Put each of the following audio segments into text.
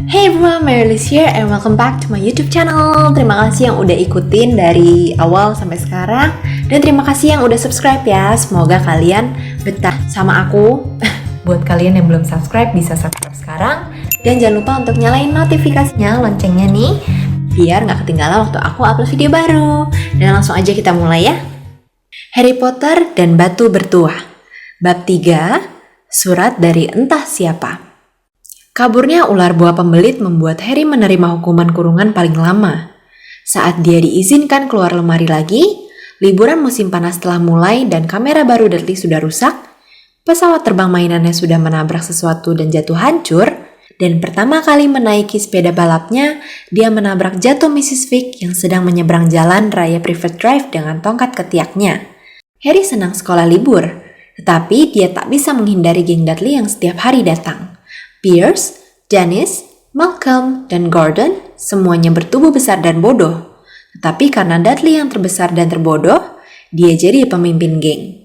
Hey everyone, Marylis here and welcome back to my YouTube channel. Terima kasih yang udah ikutin dari awal sampai sekarang. Dan terima kasih yang udah subscribe ya. Semoga kalian betah sama aku. Buat kalian yang belum subscribe, bisa subscribe sekarang. Dan jangan lupa untuk nyalain notifikasinya, loncengnya nih, biar gak ketinggalan waktu aku upload video baru. Dan langsung aja kita mulai ya. Harry Potter dan Batu Bertuah. Bab 3, Surat dari Entah Siapa. Kaburnya ular buah pembelit membuat Harry menerima hukuman kurungan paling lama. Saat dia diizinkan keluar lemari lagi, liburan musim panas telah mulai dan kamera baru Dudley sudah rusak, pesawat terbang mainannya sudah menabrak sesuatu dan jatuh hancur, dan pertama kali menaiki sepeda balapnya, dia menabrak jatuh Mrs. Fig yang sedang menyeberang jalan raya Privet Drive dengan tongkat ketiaknya. Harry senang sekolah libur, tetapi dia tak bisa menghindari geng Dudley yang setiap hari datang. Pierce, Janice, Malcolm, dan Gordon semuanya bertubuh besar dan bodoh. Tetapi karena Dudley yang terbesar dan terbodoh, dia jadi pemimpin geng.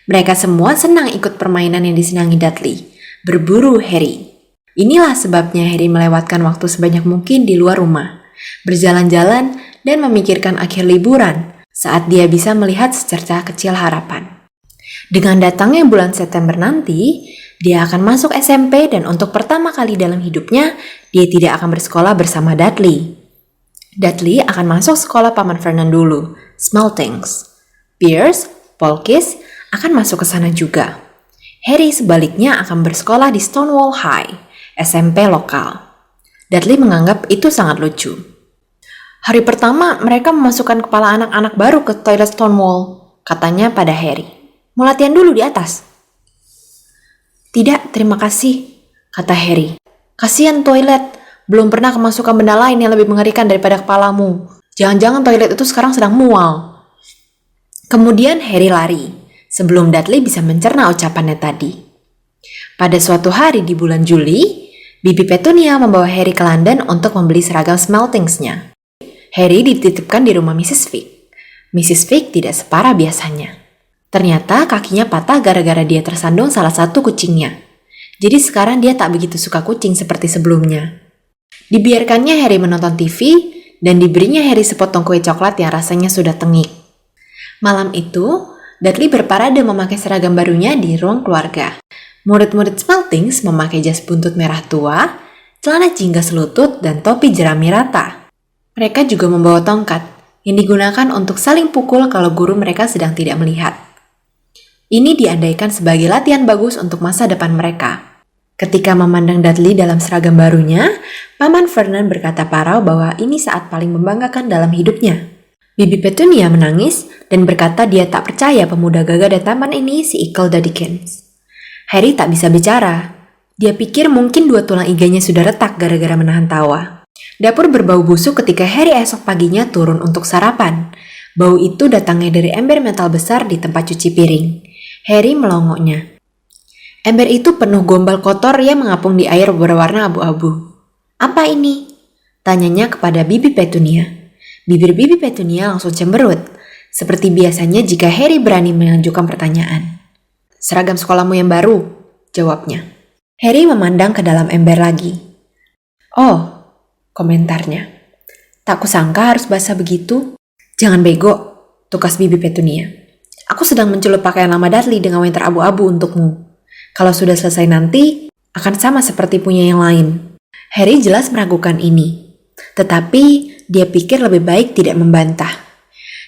Mereka semua senang ikut permainan yang disenangi Dudley, berburu Harry. Inilah sebabnya Harry melewatkan waktu sebanyak mungkin di luar rumah, berjalan-jalan dan memikirkan akhir liburan saat dia bisa melihat secercah kecil harapan. Dengan datangnya bulan September nanti, dia akan masuk SMP dan untuk pertama kali dalam hidupnya, dia tidak akan bersekolah bersama Dudley. Dudley akan masuk sekolah Paman Vernon dulu, Smeltings. Pierce, Polkis akan masuk ke sana juga. Harry sebaliknya akan bersekolah di Stonewall High, SMP lokal. Dudley menganggap itu sangat lucu. Hari pertama, mereka memasukkan kepala anak-anak baru ke toilet Stonewall, katanya pada Harry. Mau latihan dulu di atas. Tidak, terima kasih, kata Harry. Kasihan toilet, belum pernah kemasukan benda lain yang lebih mengerikan daripada kepalamu. Jangan-jangan toilet itu sekarang sedang mual. Kemudian Harry lari, sebelum Dudley bisa mencerna ucapannya tadi. Pada suatu hari di bulan Juli, Bibi Petunia membawa Harry ke London untuk membeli seragam Smeltings-nya. Harry dititipkan di rumah Mrs. Fig. Mrs. Fig tidak separah biasanya. Ternyata kakinya patah gara-gara dia tersandung salah satu kucingnya. Jadi sekarang dia tak begitu suka kucing seperti sebelumnya. Dibiarkannya Harry menonton TV dan diberinya Harry sepotong kue coklat yang rasanya sudah tengik. Malam itu, Dudley berparade memakai seragam barunya di ruang keluarga. Murid-murid Smeltings memakai jas buntut merah tua, celana jingga selutut, dan topi jerami rata. Mereka juga membawa tongkat yang digunakan untuk saling pukul kalau guru mereka sedang tidak melihat. Ini diandaikan sebagai latihan bagus untuk masa depan mereka. Ketika memandang Dudley dalam seragam barunya, Paman Vernon berkata parau bahwa ini saat paling membanggakan dalam hidupnya. Bibi Petunia menangis dan berkata dia tak percaya pemuda gagah dan tampan ini si Imelda Dickens. Harry tak bisa bicara. Dia pikir mungkin dua tulang iganya sudah retak gara-gara menahan tawa. Dapur berbau busuk ketika Harry esok paginya turun untuk sarapan. Bau itu datangnya dari ember metal besar di tempat cuci piring. Harry melongoknya. Ember itu penuh gombal kotor yang mengapung di air berwarna abu-abu. Apa ini? Tanyanya kepada Bibi Petunia. Bibir Bibi Petunia langsung cemberut, seperti biasanya jika Harry berani mengajukan pertanyaan. Seragam sekolahmu yang baru, jawabnya. Harry memandang ke dalam ember lagi. Oh, komentarnya. Tak kusangka harus basah begitu. Jangan bego, tukas Bibi Petunia. Aku sedang mencelup pakaian lama Dudley dengan winter abu-abu untukmu. Kalau sudah selesai nanti, akan sama seperti punya yang lain. Harry jelas meragukan ini. Tetapi, dia pikir lebih baik tidak membantah.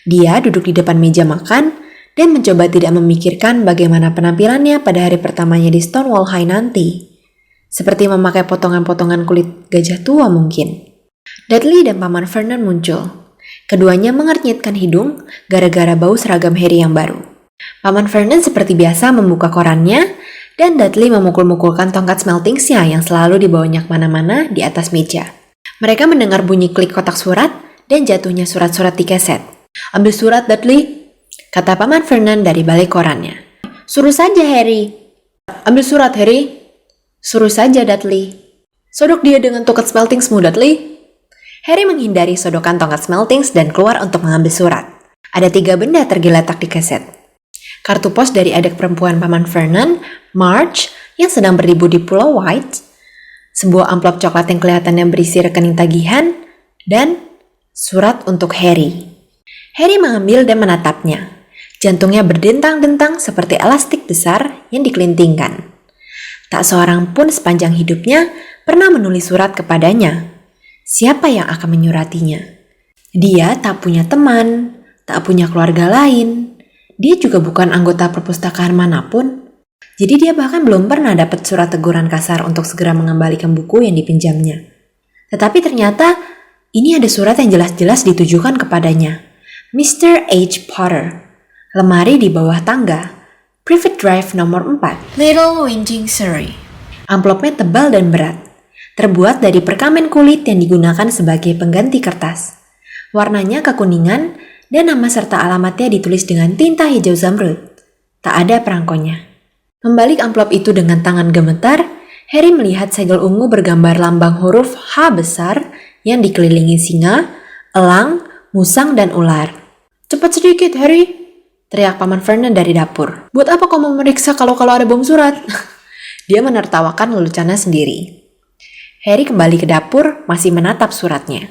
Dia duduk di depan meja makan dan mencoba tidak memikirkan bagaimana penampilannya pada hari pertamanya di Stonewall High nanti. Seperti memakai potongan-potongan kulit gajah tua mungkin. Dudley dan Paman Vernon muncul. Keduanya mengernyitkan hidung gara-gara bau seragam Harry yang baru. Paman Vernon seperti biasa membuka korannya dan Dudley memukul-mukulkan tongkat Smeltings-nya yang selalu dibawanya kemana-mana di atas meja. Mereka mendengar bunyi klik kotak surat dan jatuhnya surat-surat di keset. Ambil surat Dudley, kata Paman Vernon dari balik korannya. Suruh saja Harry. Ambil surat Harry. Suruh saja Dudley. Sodok dia dengan tongkat Smeltings-mu Dudley. Harry menghindari sodokan tongkat Smeltings dan keluar untuk mengambil surat. Ada 3 benda tergeletak di keset. Kartu pos dari adik perempuan Paman Vernon, Marge, yang sedang berlibur di Pulau White, sebuah amplop coklat yang kelihatannya berisi rekening tagihan, dan surat untuk Harry. Harry mengambil dan menatapnya. Jantungnya berdentang-dentang seperti elastik besar yang dikelintingkan. Tak seorang pun sepanjang hidupnya pernah menulis surat kepadanya. Siapa yang akan menyuratinya? Dia tak punya teman, tak punya keluarga lain. Dia juga bukan anggota perpustakaan manapun. Jadi dia bahkan belum pernah dapat surat teguran kasar untuk segera mengembalikan buku yang dipinjamnya. Tetapi ternyata ini ada surat yang jelas-jelas ditujukan kepadanya. Mr. H. Potter. Lemari di bawah tangga. Private Drive nomor 4. Little Whinging Surrey. Amplopnya tebal dan berat. Terbuat dari perkamen kulit yang digunakan sebagai pengganti kertas. Warnanya kekuningan dan nama serta alamatnya ditulis dengan tinta hijau zamrud. Tak ada perangkonya. Membalik amplop itu dengan tangan gemetar, Harry melihat segel ungu bergambar lambang huruf H besar yang dikelilingi singa, elang, musang, dan ular. "Cepat sedikit, Harry!" teriak Paman Vernon dari dapur. "Buat apa kau mau memeriksa kalau ada bom surat?" Dia menertawakan leluconnya sendiri. Harry kembali ke dapur, masih menatap suratnya.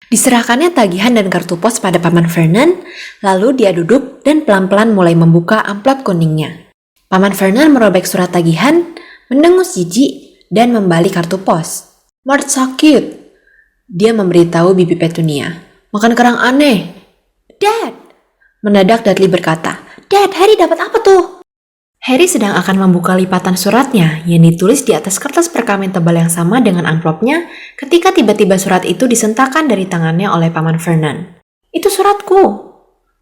Diserahkannya tagihan dan kartu pos pada Paman Vernon, lalu dia duduk dan pelan-pelan mulai membuka amplop kuningnya. Paman Vernon merobek surat tagihan, mendengus jijik, dan membalik kartu pos. "Mart sakit," dia memberitahu Bibi Petunia. "Makan kerang aneh." "Dad!" Mendadak Dudley berkata, "Dad, Harry dapat apa tuh?" Harry sedang akan membuka lipatan suratnya yang ditulis di atas kertas perkamen tebal yang sama dengan amplopnya ketika tiba-tiba surat itu disentakkan dari tangannya oleh Paman Vernon. "Itu suratku,"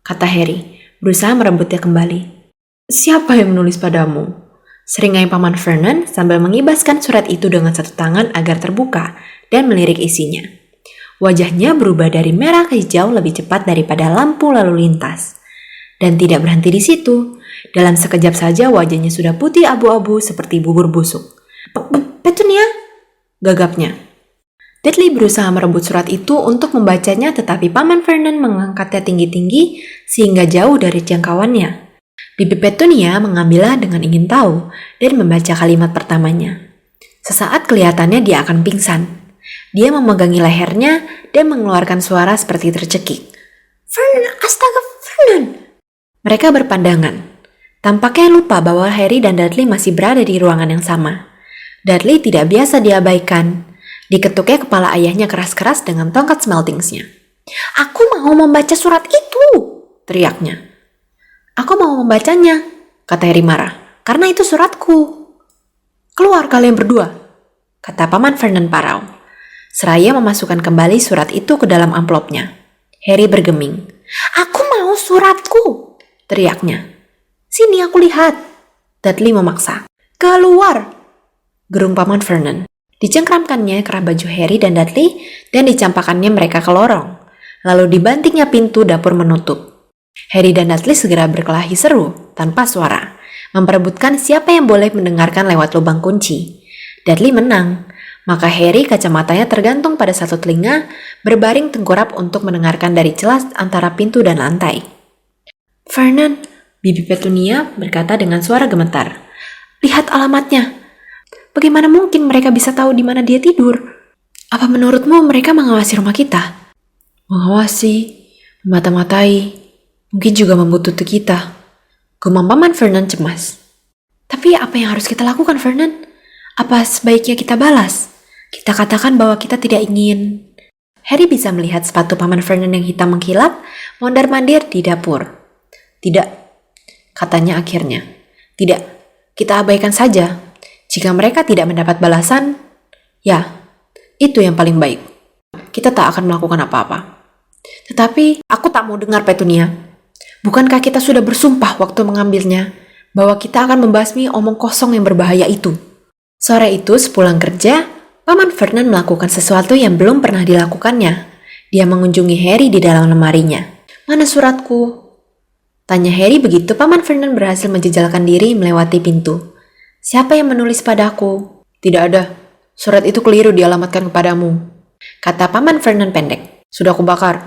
kata Harry, berusaha merebutnya kembali. "Siapa yang menulis padamu?" seringai Paman Vernon sambil mengibaskan surat itu dengan satu tangan agar terbuka dan melirik isinya. Wajahnya berubah dari merah ke hijau lebih cepat daripada lampu lalu lintas. Dan tidak berhenti di situ. Dalam sekejap saja wajahnya sudah putih abu-abu seperti bubur busuk. "Petunia?" gagapnya. Dudley berusaha merebut surat itu untuk membacanya, tetapi Paman Vernon mengangkatnya tinggi-tinggi sehingga jauh dari jangkauannya. Bibi Petunia mengambilnya dengan ingin tahu dan membaca kalimat pertamanya. Sesaat kelihatannya dia akan pingsan. Dia memegangi lehernya dan mengeluarkan suara seperti tercekik. "Vernon, astaga, Vernon!" Mereka berpandangan. Tampaknya lupa bahwa Harry dan Dudley masih berada di ruangan yang sama. Dudley tidak biasa diabaikan. Diketuknya kepala ayahnya keras-keras dengan tongkat smeltingsnya. "Aku mau membaca surat itu!" teriaknya. "Aku mau membacanya," kata Harry marah, "karena itu suratku." "Keluar kalian berdua," kata Paman Vernon parau. Seraya memasukkan kembali surat itu ke dalam amplopnya. Harry bergeming. "Aku mau suratku!" teriaknya. "Sini aku lihat." Dudley memaksa. "Keluar!" gerung Paman Vernon. Dicengkramkannya kerah baju Harry dan Dudley dan dicampakkannya mereka ke lorong. Lalu dibantingnya pintu dapur menutup. Harry dan Dudley segera berkelahi seru tanpa suara, memperebutkan siapa yang boleh mendengarkan lewat lubang kunci. Dudley menang. Maka Harry kacamatanya tergantung pada satu telinga, berbaring tengkurap untuk mendengarkan dari celah antara pintu dan lantai. "Vernon," Bibi Petunia berkata dengan suara gemetar, "lihat alamatnya. Bagaimana mungkin mereka bisa tahu di mana dia tidur? Apa menurutmu mereka mengawasi rumah kita?" "Mengawasi, memata-matai, mungkin juga membutuhkan kita," gumam Paman Vernon cemas. "Tapi apa yang harus kita lakukan, Vernon? Apa sebaiknya kita balas? Kita katakan bahwa kita tidak ingin..." Harry bisa melihat sepatu Paman Vernon yang hitam mengkilap, mondar-mandir di dapur. "Tidak," katanya akhirnya. "Tidak, kita abaikan saja. Jika mereka tidak mendapat balasan, ya, itu yang paling baik. Kita tak akan melakukan apa-apa." "Tetapi, aku tak mau dengar, Petunia. Bukankah kita sudah bersumpah waktu mengambilnya, bahwa kita akan membasmi omong kosong yang berbahaya itu?" Sore itu, sepulang kerja, Paman Vernon melakukan sesuatu yang belum pernah dilakukannya. Dia mengunjungi Harry di dalam lemarinya. "Mana suratku?" tanya Harry begitu Paman Vernon berhasil menjejalkan diri melewati pintu. "Siapa yang menulis padaku?" "Tidak ada. Surat itu keliru dialamatkan kepadamu," kata Paman Vernon pendek. "Sudah kubakar."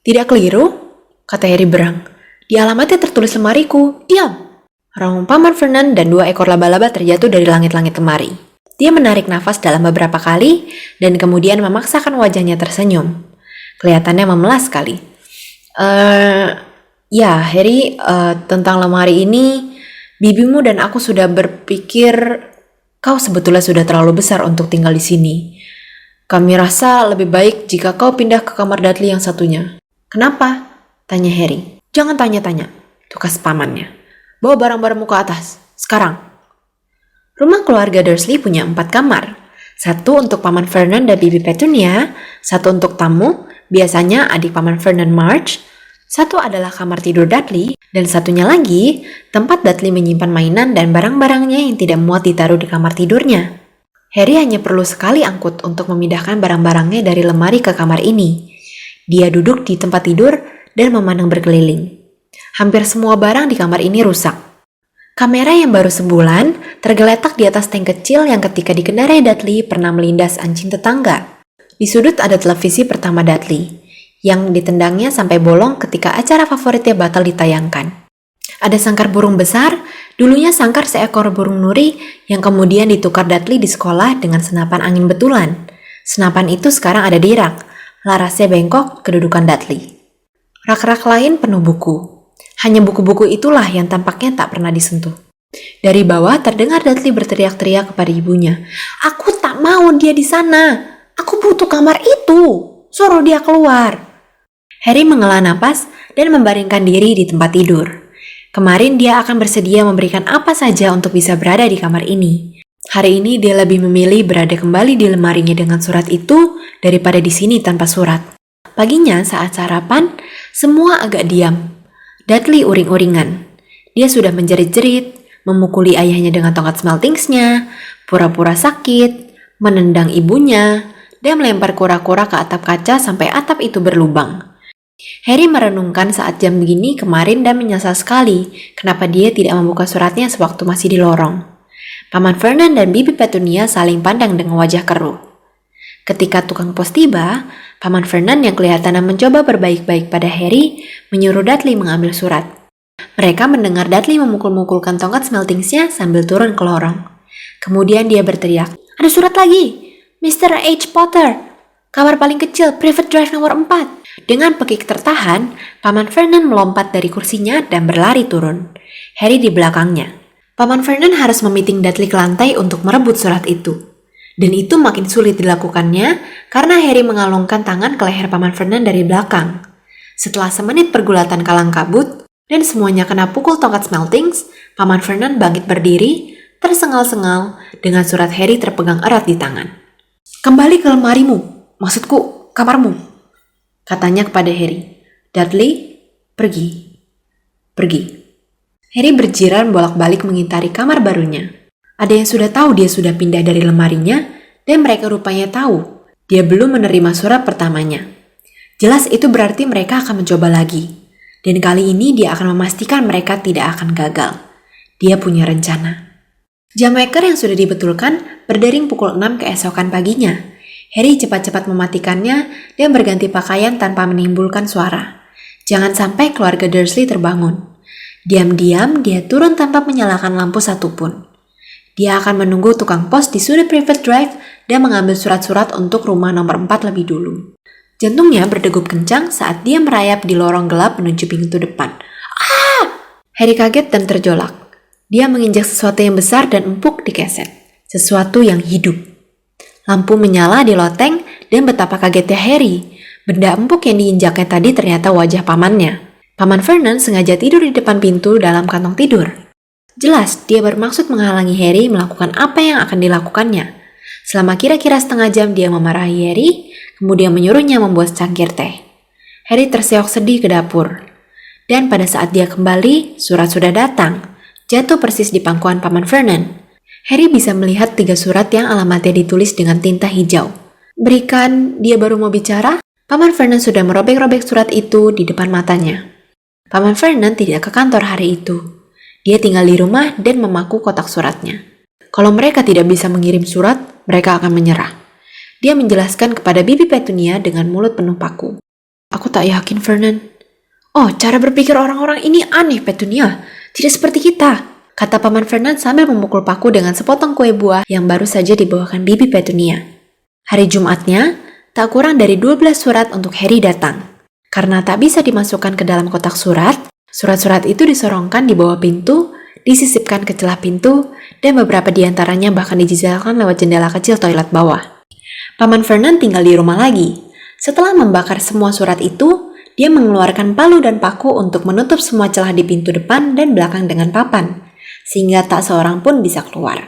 "Tidak keliru?" kata Harry berang. "Di alamatnya tertulis lemariku. Diam!" Raung Paman Vernon dan 2 ekor laba-laba terjatuh dari langit-langit lemari. Dia menarik nafas dalam beberapa kali dan kemudian memaksakan wajahnya tersenyum. Kelihatannya memelas sekali. Ya, Harry, tentang lemari ini, bibimu dan aku sudah berpikir kau sebetulnya sudah terlalu besar untuk tinggal di sini. Kami rasa lebih baik jika kau pindah ke kamar Dudley yang satunya. Kenapa? Tanya Harry. Jangan tanya-tanya, tukas pamannya. Bawa barang-barangmu ke atas, sekarang. Rumah keluarga Dursley punya 4 kamar. 1 untuk Paman Vernon dan Bibi Petunia, 1 untuk tamu, biasanya adik Paman Vernon March, 1 adalah kamar tidur Dudley, dan satunya lagi tempat Dudley menyimpan mainan dan barang-barangnya yang tidak muat ditaruh di kamar tidurnya. Harry hanya perlu sekali angkut untuk memindahkan barang-barangnya dari lemari ke kamar ini. Dia duduk di tempat tidur dan memandang berkeliling. Hampir semua barang di kamar ini rusak. Kamera yang baru sebulan tergeletak di atas tank kecil yang ketika dikendarai Dudley pernah melindas anjing tetangga. Di sudut ada televisi pertama Dudley, yang ditendangnya sampai bolong ketika acara favoritnya batal ditayangkan. Ada sangkar burung besar, dulunya sangkar seekor burung nuri yang kemudian ditukar Dudley di sekolah dengan senapan angin betulan. Senapan itu sekarang ada di rak, larasnya bengkok kedudukan Dudley. Rak-rak lain penuh buku. Hanya buku-buku itulah yang tampaknya tak pernah disentuh. Dari bawah terdengar Dudley berteriak-teriak kepada ibunya. Aku tak mau dia di sana. Aku butuh kamar itu. Suruh dia keluar. Harry menghela napas dan membaringkan diri di tempat tidur. Kemarin dia akan bersedia memberikan apa saja untuk bisa berada di kamar ini. Hari ini dia lebih memilih berada kembali di lemarinya dengan surat itu daripada di sini tanpa surat. Paginya saat sarapan, semua agak diam. Dudley uring-uringan. Dia sudah menjerit-jerit, memukuli ayahnya dengan tongkat smeltingsnya, pura-pura sakit, menendang ibunya, dan melempar kura-kura ke atap kaca sampai atap itu berlubang. Harry merenungkan saat jam begini kemarin dan menyesal sekali kenapa dia tidak membuka suratnya sewaktu masih di lorong. Paman Vernon dan Bibi Petunia saling pandang dengan wajah keruh. Ketika tukang pos tiba, Paman Vernon yang kelihatannya mencoba berbaik-baik pada Harry menyuruh Dudley mengambil surat. Mereka mendengar Dudley memukul-mukulkan tongkat smeltingsnya sambil turun ke lorong. Kemudian dia berteriak, "Ada surat lagi! Mr. H. Potter! Kamar paling kecil, Private Drive nomor 4. Dengan pekik tertahan, Paman Vernon melompat dari kursinya dan berlari turun. Harry di belakangnya. Paman Vernon harus memiting Dudley ke lantai untuk merebut surat itu. Dan itu makin sulit dilakukannya karena Harry mengalungkan tangan ke leher Paman Vernon dari belakang. Setelah semenit pergulatan kalang kabut dan semuanya kena pukul tongkat smeltings, Paman Vernon bangkit berdiri, tersengal-sengal dengan surat Harry terpegang erat di tangan. "Kembali ke lemarimu, maksudku kamarmu," katanya kepada Harry. "Dudley, pergi." Harry berjiran bolak-balik mengitari kamar barunya. Ada yang sudah tahu dia sudah pindah dari lemarinya, dan mereka rupanya tahu dia belum menerima surat pertamanya. Jelas itu berarti mereka akan mencoba lagi. Dan kali ini dia akan memastikan mereka tidak akan gagal. Dia punya rencana. Jam waker yang sudah dibetulkan berdering pukul 6 keesokan paginya. Harry cepat-cepat mematikannya dan berganti pakaian tanpa menimbulkan suara. Jangan sampai keluarga Dursley terbangun. Diam-diam dia turun tanpa menyalakan lampu satupun. Dia akan menunggu tukang pos di sudut Private Drive dan mengambil surat-surat untuk rumah nomor 4 lebih dulu. Jantungnya berdegup kencang saat dia merayap di lorong gelap menuju pintu depan. "Ah!" Harry kaget dan terjolak. Dia menginjak sesuatu yang besar dan empuk di keset. Sesuatu yang hidup. Lampu menyala di loteng dan betapa kagetnya Harry. Benda empuk yang diinjaknya tadi ternyata wajah pamannya. Paman Vernon sengaja tidur di depan pintu dalam kantong tidur. Jelas, dia bermaksud menghalangi Harry melakukan apa yang akan dilakukannya. Selama kira-kira setengah jam dia memarahi Harry, kemudian menyuruhnya membuat secangkir teh. Harry terseok sedih ke dapur. Dan pada saat dia kembali, surat sudah datang, jatuh persis di pangkuan Paman Vernon. Harry bisa melihat 3 surat yang alamatnya ditulis dengan tinta hijau. Berikan, dia baru mau bicara, Paman Vernon sudah merobek-robek surat itu di depan matanya. Paman Vernon tidak ke kantor hari itu. Dia tinggal di rumah dan memaku kotak suratnya. Kalau mereka tidak bisa mengirim surat, mereka akan menyerah. Dia menjelaskan kepada Bibi Petunia dengan mulut penuh paku. "Aku tak yakin, Vernon." "Oh, cara berpikir orang-orang ini aneh, Petunia. Tidak seperti kita." kata Paman Fernand sambil memukul paku dengan sepotong kue buah yang baru saja dibawakan Bibi Petunia. Hari Jumatnya, tak kurang dari 12 surat untuk Harry datang. Karena tak bisa dimasukkan ke dalam kotak surat, surat-surat itu disorongkan di bawah pintu, disisipkan ke celah pintu, dan beberapa di antaranya bahkan dijejalkan lewat jendela kecil toilet bawah. Paman Fernand tinggal di rumah lagi. Setelah membakar semua surat itu, dia mengeluarkan palu dan paku untuk menutup semua celah di pintu depan dan belakang dengan papan, sehingga tak seorang pun bisa keluar.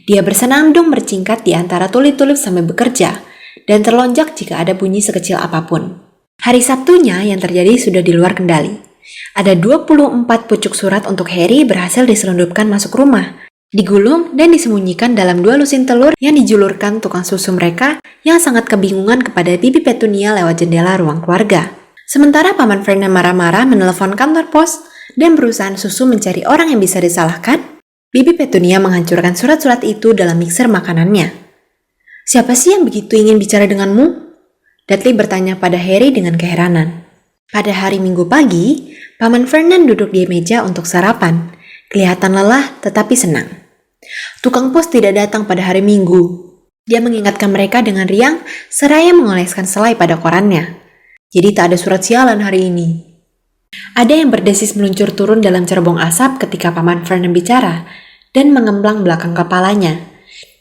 Dia bersenandung bercingkat di antara tulip-tulip sambil bekerja, dan terlonjak jika ada bunyi sekecil apapun. Hari Sabtunya yang terjadi sudah di luar kendali. Ada 24 pucuk surat untuk Harry berhasil diselundupkan masuk rumah, digulung dan disembunyikan dalam 2 lusin telur yang dijulurkan tukang susu mereka yang sangat kebingungan kepada Bibi Petunia lewat jendela ruang keluarga. Sementara Paman Fernand marah-marah menelepon kantor pos dan perusahaan susu mencari orang yang bisa disalahkan, Bibi Petunia menghancurkan surat-surat itu dalam mixer makanannya. "Siapa sih yang begitu ingin bicara denganmu?" Dudley bertanya pada Harry dengan keheranan. Pada hari Minggu pagi, Paman Fernand duduk di meja untuk sarapan. Kelihatan lelah tetapi senang. Tukang pos tidak datang pada hari Minggu. Dia mengingatkan mereka dengan riang seraya mengoleskan selai pada korannya. Jadi tak ada surat sialan hari ini. Ada yang berdesis meluncur turun dalam cerobong asap ketika Paman Fernand bicara dan mengemblang belakang kepalanya.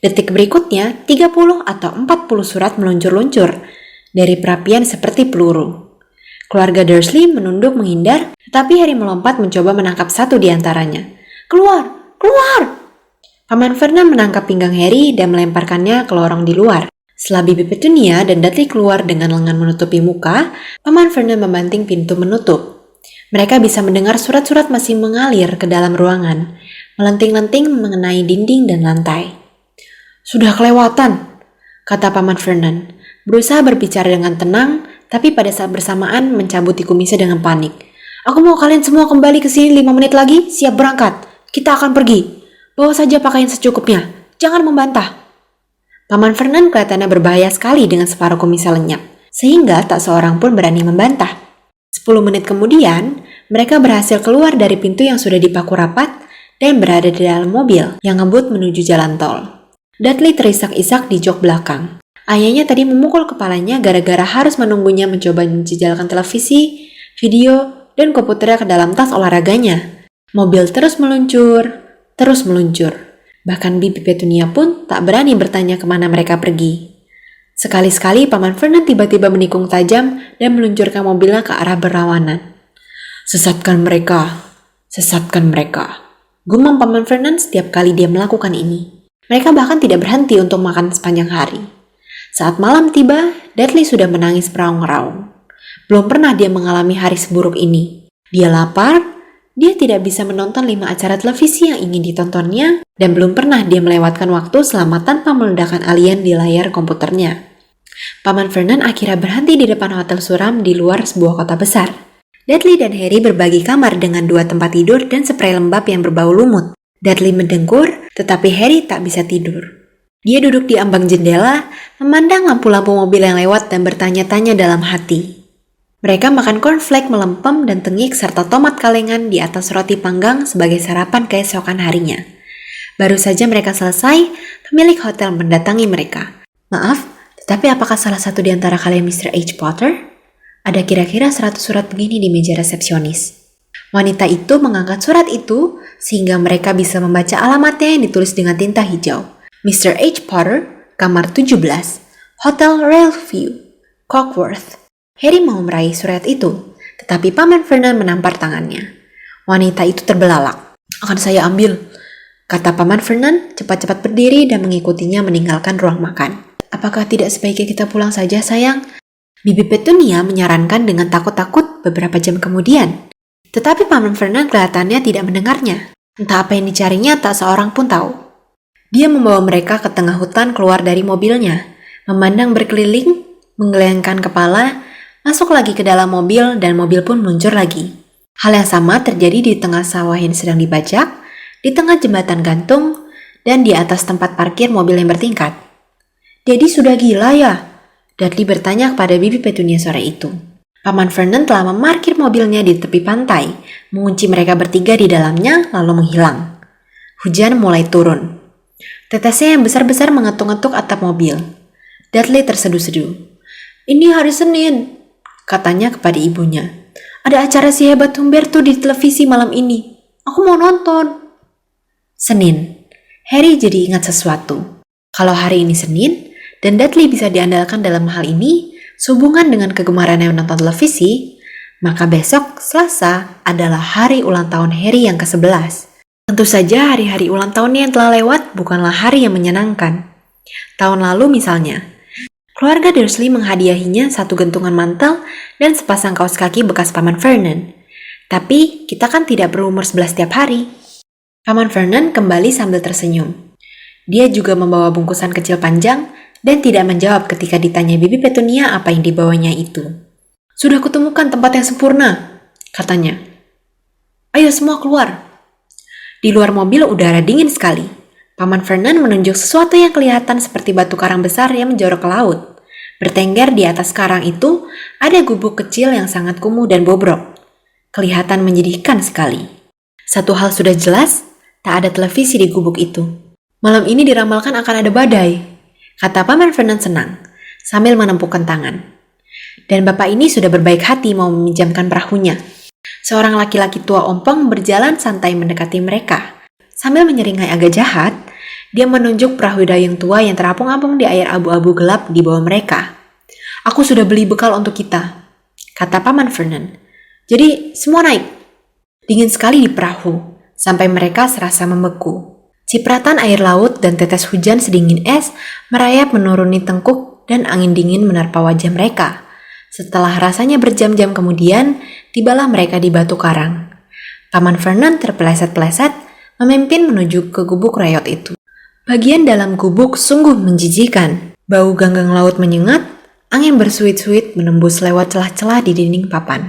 Detik berikutnya, 30 atau 40 surat meluncur-luncur dari perapian seperti peluru. Keluarga Dursley menunduk menghindar, tetapi Harry melompat mencoba menangkap satu di antaranya. "Keluar! Keluar!" Paman Fernand menangkap pinggang Harry dan melemparkannya ke lorong di luar. Setelah Bibi Petunia dan Dudley keluar dengan lengan menutupi muka, Paman Fernand membanting pintu menutup. Mereka bisa mendengar surat-surat masih mengalir ke dalam ruangan, melenting-lenting mengenai dinding dan lantai. "Sudah kelewatan," kata Paman Fernand, berusaha berbicara dengan tenang, tapi pada saat bersamaan mencabuti kumisnya dengan panik. "Aku mau kalian semua kembali ke sini 5 menit lagi, siap berangkat. Kita akan pergi. Bawa saja pakaian secukupnya. Jangan membantah." Paman Fernand kelihatannya berbahaya sekali dengan separuh kumisnya lenyap, sehingga tak seorang pun berani membantah. 10 menit kemudian, mereka berhasil keluar dari pintu yang sudah dipaku rapat dan berada di dalam mobil yang ngebut menuju jalan tol. Dudley terisak-isak di jok belakang. Ayahnya tadi memukul kepalanya gara-gara harus menunggunya mencoba menjejalkan televisi, video, dan komputernya ke dalam tas olahraganya. Mobil terus meluncur, terus meluncur. Bahkan Bibi Petunia pun tak berani bertanya kemana mereka pergi. Sekali-sekali Paman Fernand tiba-tiba menikung tajam dan meluncurkan mobilnya ke arah berlawanan. Sesatkan mereka, gumam Paman Fernand setiap kali dia melakukan ini. Mereka bahkan tidak berhenti untuk makan sepanjang hari. Saat malam tiba, Dudley sudah menangis beraung-raung. Belum pernah dia mengalami hari seburuk ini. Dia lapar, dia tidak bisa menonton 5 acara televisi yang ingin ditontonnya, dan belum pernah dia melewatkan waktu selama tanpa meledakan alien di layar komputernya. Paman Fernand akhirnya berhenti di depan hotel suram di luar sebuah kota besar. Dudley dan Harry berbagi kamar dengan 2 tempat tidur dan spray lembab yang berbau lumut. Dudley mendengkur, tetapi Harry tak bisa tidur. Dia duduk di ambang jendela, memandang lampu-lampu mobil yang lewat dan bertanya-tanya dalam hati. Mereka makan cornflake melempem dan tengik serta tomat kalengan di atas roti panggang sebagai sarapan keesokan harinya. Baru saja mereka selesai, pemilik hotel mendatangi mereka. "Maaf, tetapi apakah salah satu di antara kalian Mr. H. Potter? Ada kira-kira 100 surat begini di meja resepsionis." Wanita itu mengangkat surat itu sehingga mereka bisa membaca alamatnya yang ditulis dengan tinta hijau. Mr. H. Potter, kamar 17, Hotel Railview, Cockworth. Harry mau meraih surat itu, tetapi Paman Fernand menampar tangannya. Wanita itu terbelalak. "Akan saya ambil," kata Paman Fernand, cepat-cepat berdiri dan mengikutinya meninggalkan ruang makan. "Apakah tidak sebaiknya kita pulang saja, sayang?" Bibi Petunia menyarankan dengan takut-takut beberapa jam kemudian. Tetapi Paman Fernand kelihatannya tidak mendengarnya. Entah apa yang dicarinya, tak seorang pun tahu. Dia membawa mereka ke tengah hutan keluar dari mobilnya, memandang berkeliling, menggelengkan kepala, masuk lagi ke dalam mobil dan mobil pun meluncur lagi. Hal yang sama terjadi di tengah sawah yang sedang dibajak, di tengah jembatan gantung, dan di atas tempat parkir mobil yang bertingkat. "Daddy sudah gila ya?" Dudley bertanya kepada Bibi Petunia sore itu. Paman Fernand telah memarkir mobilnya di tepi pantai, mengunci mereka bertiga di dalamnya lalu menghilang. Hujan mulai turun. Tetesnya yang besar-besar mengetuk-ngetuk atap mobil. Dudley terseduh-seduh. "Ini hari Senin," katanya kepada ibunya. "Ada acara si hebat Humberto di televisi malam ini. Aku mau nonton." Senin. Harry jadi ingat sesuatu. Kalau hari ini Senin, dan Dudley bisa diandalkan dalam hal ini, sehubungan dengan kegemarannya menonton televisi, maka besok, Selasa, adalah hari ulang tahun Harry yang ke-11. Tentu saja hari-hari ulang tahunnya yang telah lewat bukanlah hari yang menyenangkan. Tahun lalu misalnya, keluarga Dursley menghadiahinya satu gantungan mantel dan sepasang kaos kaki bekas Paman Vernon. Tapi kita kan tidak berumur 11 setiap hari. Paman Vernon kembali sambil tersenyum. Dia juga membawa bungkusan kecil panjang dan tidak menjawab ketika ditanya Bibi Petunia apa yang dibawanya itu. "Sudah kutemukan tempat yang sempurna," katanya. "Ayo semua keluar." Di luar mobil udara dingin sekali. Paman Vernon menunjuk sesuatu yang kelihatan seperti batu karang besar yang menjorok ke laut. Bertengger di atas karang itu ada gubuk kecil yang sangat kumuh dan bobrok. Kelihatan menyedihkan sekali. Satu hal sudah jelas, tak ada televisi di gubuk itu. "Malam ini diramalkan akan ada badai," kata Paman Vernon senang, sambil menempukkan tangan. Dan bapak ini sudah berbaik hati mau meminjamkan perahunya. Seorang laki-laki tua ompong berjalan santai mendekati mereka. Sambil menyeringai agak jahat, dia menunjuk perahu dayung tua yang terapung-apung di air abu-abu gelap di bawah mereka. "Aku sudah beli bekal untuk kita," kata Paman Vernon. "Jadi semua naik." Dingin sekali di perahu, sampai mereka serasa membeku. Cipratan air laut dan tetes hujan sedingin es merayap menuruni tengkuk dan angin dingin menerpa wajah mereka. Setelah rasanya berjam-jam kemudian, tibalah mereka di batu karang. Paman Vernon terpeleset-peleset, memimpin menuju ke gubuk reyot itu. Bagian dalam gubuk sungguh menjijikan. Bau ganggang laut menyengat, angin bersuit-suit menembus lewat celah-celah di dinding papan.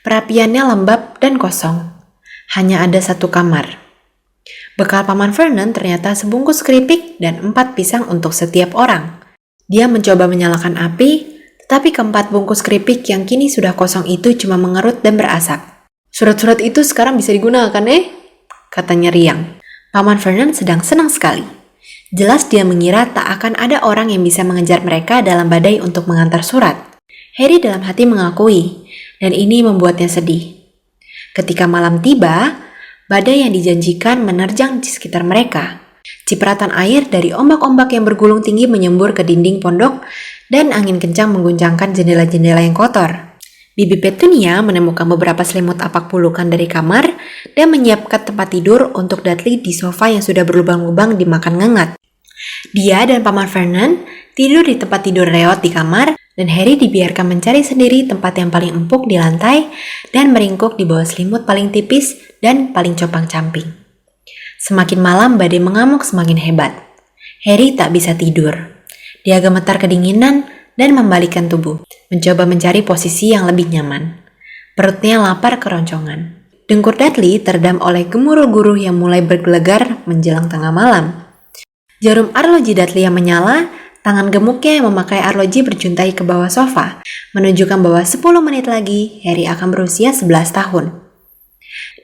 Perapiannya lembab dan kosong. Hanya ada satu kamar. Bekal Paman Vernon ternyata sebungkus keripik dan 4 pisang untuk setiap orang. Dia mencoba menyalakan api, tapi keempat bungkus keripik yang kini sudah kosong itu cuma mengerut dan berasap. "Surat-surat itu sekarang bisa digunakan, katanya riang. Paman Vernon sedang senang sekali. Jelas dia mengira tak akan ada orang yang bisa mengejar mereka dalam badai untuk mengantar surat. Harry dalam hati mengakui, dan ini membuatnya sedih. Ketika malam tiba, badai yang dijanjikan menerjang di sekitar mereka. Cipratan air dari ombak-ombak yang bergulung tinggi menyembur ke dinding pondok dan angin kencang mengguncangkan jendela-jendela yang kotor. Bibi Petunia menemukan beberapa selimut apak pulukan dari kamar dan menyiapkan tempat tidur untuk Dudley di sofa yang sudah berlubang-lubang dimakan ngengat. Dia dan Paman Vernon tidur di tempat tidur reot di kamar dan Harry dibiarkan mencari sendiri tempat yang paling empuk di lantai dan meringkuk di bawah selimut paling tipis dan paling compang-camping. Semakin malam badai mengamuk semakin hebat. Harry tak bisa tidur. Dia gemetar kedinginan dan membalikkan tubuh, mencoba mencari posisi yang lebih nyaman. Perutnya lapar keroncongan. Dengkur Dudley teredam oleh gemuruh guruh yang mulai bergelegar menjelang tengah malam. Jarum arloji Dudley yang menyala, tangan gemuknya yang memakai arloji berjuntai ke bawah sofa, menunjukkan bahwa 10 menit lagi Harry akan berusia 11 tahun.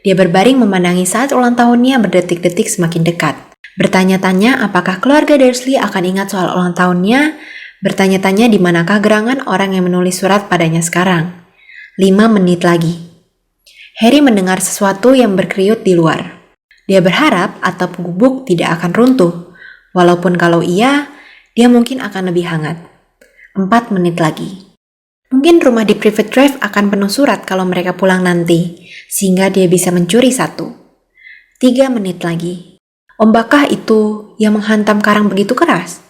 Dia berbaring memandangi saat ulang tahunnya berdetik-detik semakin dekat. Bertanya-tanya apakah keluarga Dursley akan ingat soal ulang tahunnya, bertanya-tanya di manakah gerangan orang yang menulis surat padanya sekarang. 5 menit lagi. Harry mendengar sesuatu yang berkeriut di luar. Dia berharap atap gubuk tidak akan runtuh, walaupun kalau iya, dia mungkin akan lebih hangat. 4 menit lagi. Mungkin rumah di Private Drive akan penuh surat kalau mereka pulang nanti, sehingga dia bisa mencuri 1. 3 menit lagi. Ombakkah itu yang menghantam karang begitu keras?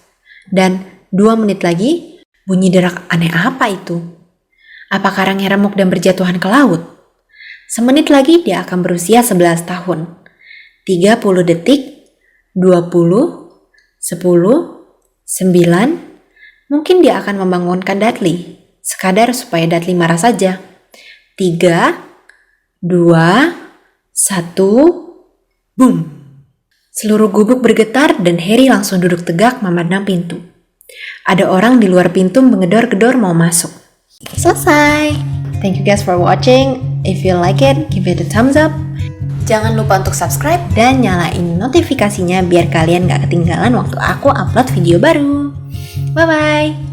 Dan 2 menit lagi, bunyi derak aneh apa itu? Apa karangnya remuk dan berjatuhan ke laut? Semenit lagi dia akan berusia 11 tahun. 30 detik, 20, 10, 9, mungkin dia akan membangunkan Dudley, sekadar supaya Dudley marah saja. 3, 2, 1, boom! Seluruh gubuk bergetar dan Harry langsung duduk tegak memandang pintu. Ada orang di luar pintu mengedor-gedor mau masuk. Selesai! Thank you guys for watching. If you like it, give it a thumbs up. Jangan lupa untuk subscribe dan nyalain notifikasinya biar kalian gak ketinggalan waktu aku upload video baru. Bye-bye!